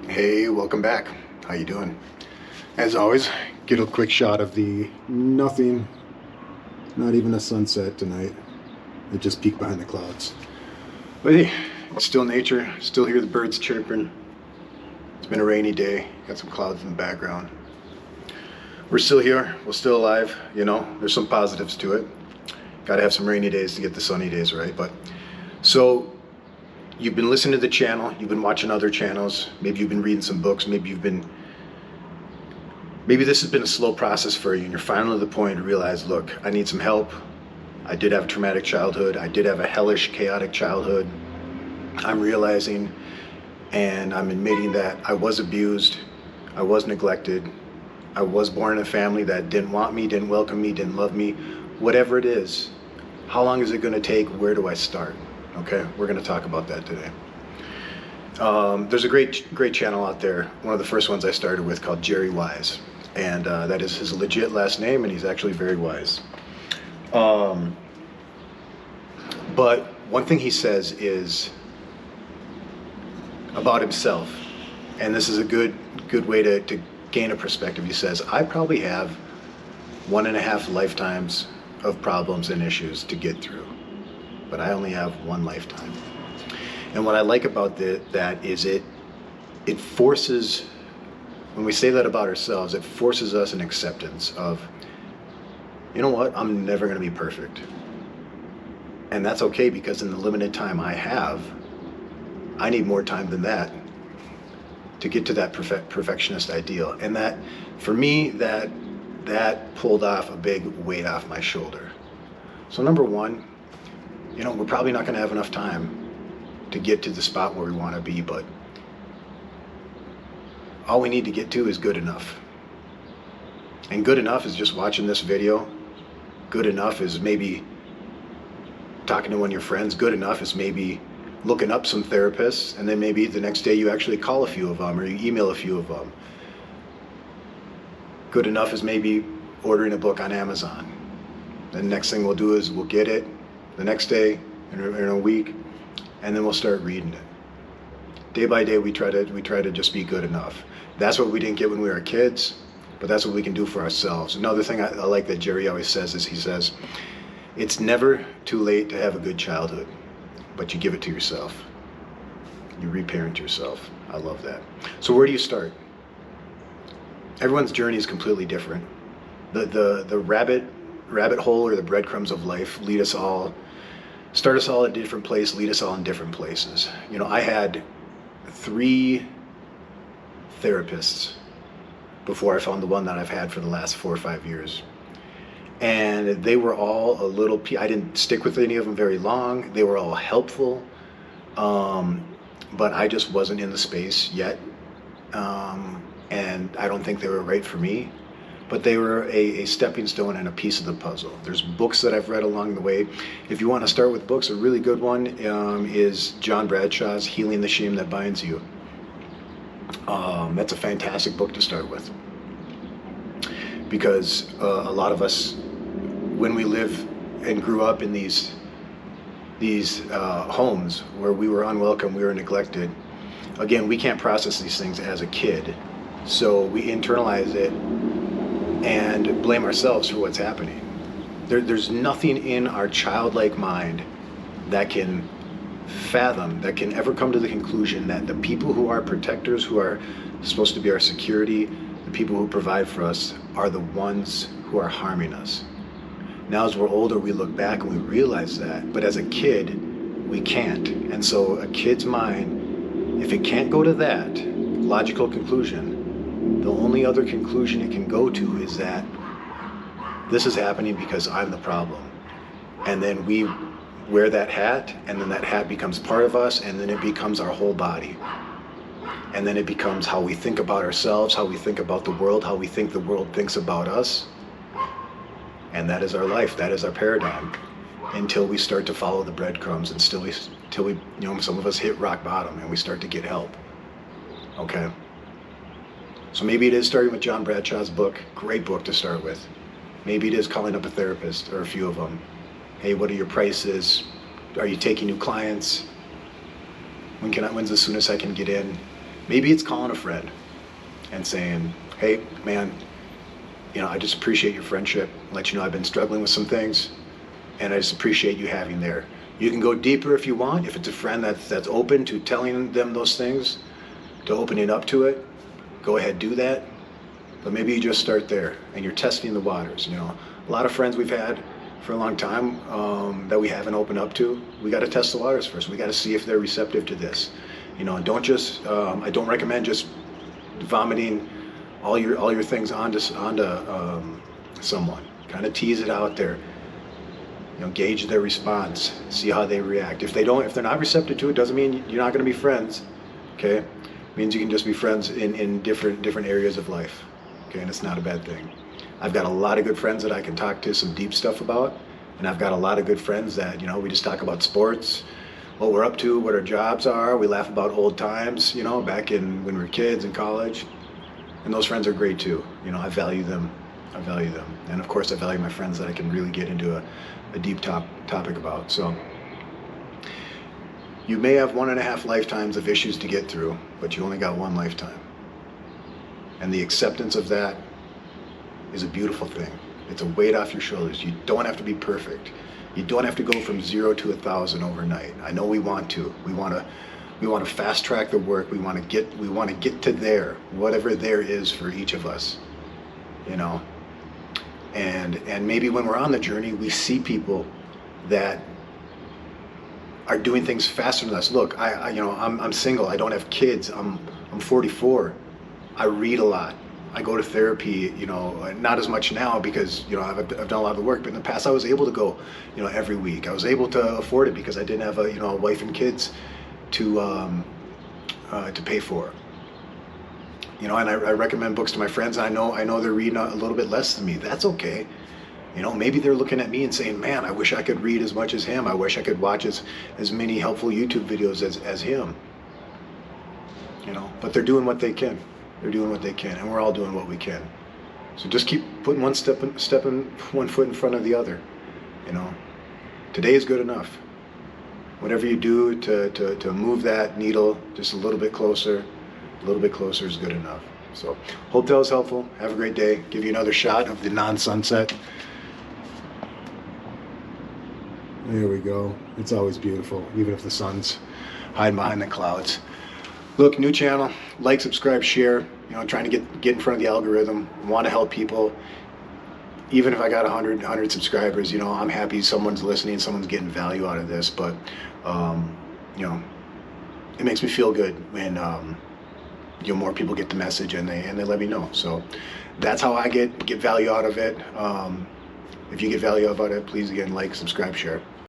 Hey, welcome back. How you doing? As always, get a quick shot of the nothing, not even a sunset tonight. It just peeked behind the clouds. But hey, it's still nature, still hear the birds chirping. It's been a rainy day, got some clouds in the background. We're still here, we're still alive, there's some positives to it. Gotta have some rainy days to get the sunny days right, so you've been listening to the channel, you've been watching other channels, maybe you've been reading some books, maybe this has been a slow process for you and you're finally to the point to realize, look, I need some help. I did have a traumatic childhood. I did have a hellish, chaotic childhood. I'm realizing and I'm admitting that I was abused. I was neglected. I was born in a family that didn't want me, didn't welcome me, didn't love me. Whatever it is, how long is it going to take? Where do I start? Okay, we're going to talk about that today. There's a great channel out there. One of the first ones I started with called Jerry Wise. And that is his legit last name, and he's actually very wise. But one thing he says is about himself, and this is a good way to gain a perspective. He says, I probably have 1.5 lifetimes of problems and issues to get through, but I only have one lifetime. And what I like about that is it forces, when we say that about ourselves, it forces us an acceptance of, you know what, I'm never going to be perfect. And that's okay, because in the limited time I have, I need more time than that to get to that perfectionist ideal. And that, for me, that pulled off a big weight off my shoulder. So number one, we're probably not going to have enough time to get to the spot where we want to be, but all we need to get to is good enough. And good enough is just watching this video. Good enough is maybe talking to one of your friends. Good enough is maybe looking up some therapists, and then maybe the next day you actually call a few of them or you email a few of them. Good enough is maybe ordering a book on Amazon. The next thing we'll do is we'll get it the next day, in a week, and then we'll start reading it. Day by day, we try to just be good enough. That's what we didn't get when we were kids, but that's what we can do for ourselves. Another thing I like that Jerry always says is, he says, it's never too late to have a good childhood, but you give it to yourself. You reparent yourself. I love that. So where do you start? Everyone's journey is completely different. The rabbit hole, or the breadcrumbs of life, start us all at a different place, lead us all in different places. I had 3 therapists before I found the one that I've had for the last 4 or 5 years. And they were all I didn't stick with any of them very long. They were all helpful, but I just wasn't in the space yet. And I don't think they were right for me, but they were a stepping stone and a piece of the puzzle. There's books that I've read along the way. If you want to start with books, a really good one is John Bradshaw's Healing the Shame That Binds You. That's a fantastic book to start with, because a lot of us, when we live and grew up in these homes where we were unwelcome, we were neglected, again, we can't process these things as a kid, so we internalize it and blame ourselves for what's happening. There's nothing in our childlike mind that can fathom, that can ever come to the conclusion that the people who are protectors, who are supposed to be our security, the people who provide for us, are the ones who are harming us. Now as we're older, we look back and we realize that, but as a kid, we can't. And so a kid's mind, if it can't go to that logical conclusion, the only other conclusion it can go to is that this is happening because I'm the problem. And then we wear that hat, and then that hat becomes part of us, and then it becomes our whole body. And then it becomes how we think about ourselves, how we think about the world, how we think the world thinks about us. And that is our life, that is our paradigm, until we start to follow the breadcrumbs, and until we, some of us hit rock bottom and we start to get help. Okay? So maybe it is starting with John Bradshaw's book, great book to start with. Maybe it is calling up a therapist, or a few of them. Hey, what are your prices? Are you taking new clients? When's the soonest I can get in? Maybe it's calling a friend and saying, hey, man, I just appreciate your friendship. Let you know I've been struggling with some things, and I just appreciate you having there. You can go deeper if you want. If it's a friend that's open to telling them those things, to opening up to it, go ahead, do that. But maybe you just start there, and you're testing the waters. A lot of friends we've had for a long time that we haven't opened up to. We got to test the waters first. We got to see if they're receptive to this. Don't just. I don't recommend just vomiting all your things onto someone. Kind of tease it out there. Gauge their response. See how they react. If they're not receptive to it, doesn't mean you're not going to be friends. Okay, it means you can just be friends in different areas of life. Okay, and it's not a bad thing. I've got a lot of good friends that I can talk to some deep stuff about, and I've got a lot of good friends that we just talk about sports, what we're up to, what our jobs are. We laugh about old times, back when we were kids in college, and those friends are great too. I value them. And of course I value my friends that I can really get into a deep topic about. So you may have 1.5 lifetimes of issues to get through, but you only got one lifetime. And the acceptance of that is a beautiful thing. It's a weight off your shoulders. You don't have to be perfect. You don't have to go from 0 to 1,000 overnight. I know we want to. We want to fast track the work. We want to get to there, whatever there is for each of us. And maybe when we're on the journey, we see people that are doing things faster than us. Look, I'm single. I don't have kids. I'm 44. I read a lot. I go to therapy, not as much now because, I've done a lot of the work, but in the past I was able to go, every week. I was able to afford it because I didn't have a wife and kids to pay for. And I recommend books to my friends, and I know they're reading a little bit less than me. That's okay. Maybe they're looking at me and saying, man, I wish I could read as much as him. I wish I could watch as many helpful YouTube videos as him. But they're doing what they can. They're doing what they can, and we're all doing what we can. So just keep putting one foot in front of the other. Today is good enough. Whatever you do to move that needle just a little bit closer is good enough. So hope that was helpful. Have a great day. Give you another shot of the non-sunset. There we go. It's always beautiful, even if the sun's hiding behind the clouds. Look, new channel, like, subscribe, share. Trying to get in front of the algorithm. Want to help people. Even if I got 100 subscribers, I'm happy someone's listening, someone's getting value out of this. But it makes me feel good when more people get the message and they let me know. So that's how I get value out of it. If you get value out of it, please again like, subscribe, share.